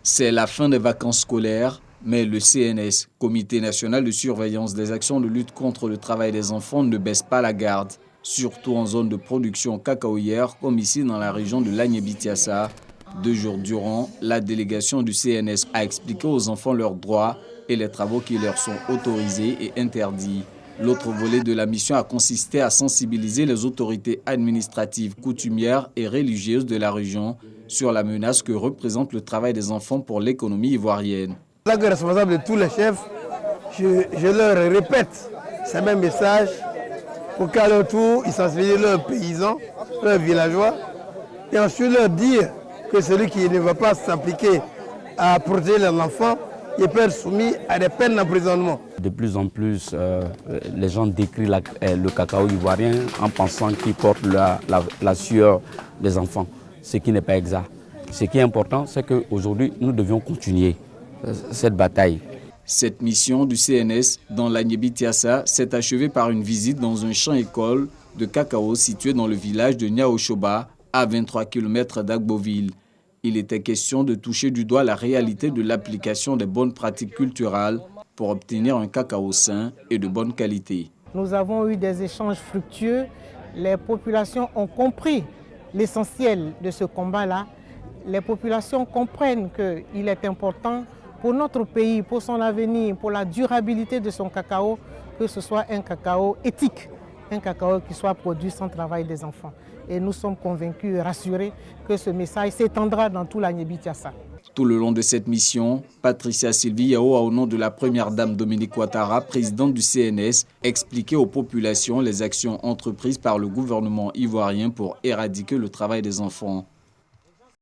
C'est la fin des vacances scolaires, mais le CNS, Comité national de surveillance des actions de lutte contre le travail des enfants, ne baisse pas la garde, surtout en zone de production cacaoyère comme ici dans la région de l'Agné-Bitiassa. 2 jours durant, la délégation du CNS a expliqué aux enfants leurs droits et les travaux qui leur sont autorisés et interdits. L'autre volet de la mission a consisté à sensibiliser les autorités administratives, coutumières et religieuses de la région sur la menace que représente le travail des enfants pour l'économie ivoirienne. En tant que responsable de tous les chefs, je leur répète ces mêmes messages pour qu'à leur tour, ils sensibilisent leurs paysans, leurs villageois, et ensuite leur dire que celui qui ne va pas s'appliquer à protéger les enfants, il peut être soumis à des peines d'emprisonnement. De plus en plus, les gens décrivent le cacao ivoirien en pensant qu'il porte la sueur des enfants, ce qui n'est pas exact. Ce qui est important, c'est qu'aujourd'hui, nous devions continuer cette bataille. Cette mission du CNS dans l'Agné-Bitiassa s'est achevée par une visite dans un champ-école de cacao situé dans le village de Niaochoba, à 23 km d'Agboville. Il était question de toucher du doigt la réalité de l'application des bonnes pratiques culturelles pour obtenir un cacao sain et de bonne qualité. Nous avons eu des échanges fructueux. Les populations ont compris l'essentiel de ce combat-là. Les populations comprennent qu'il est important pour notre pays, pour son avenir, pour la durabilité de son cacao, que ce soit un cacao éthique, un cacao qui soit produit sans travail des enfants. Et nous sommes convaincus et rassurés que ce message s'étendra dans tout l'Agné-Bitiassa. Tout le long de cette mission, Patricia Sylvie Yao, au nom de la première dame Dominique Ouattara, présidente du CNS, expliquait aux populations les actions entreprises par le gouvernement ivoirien pour éradiquer le travail des enfants.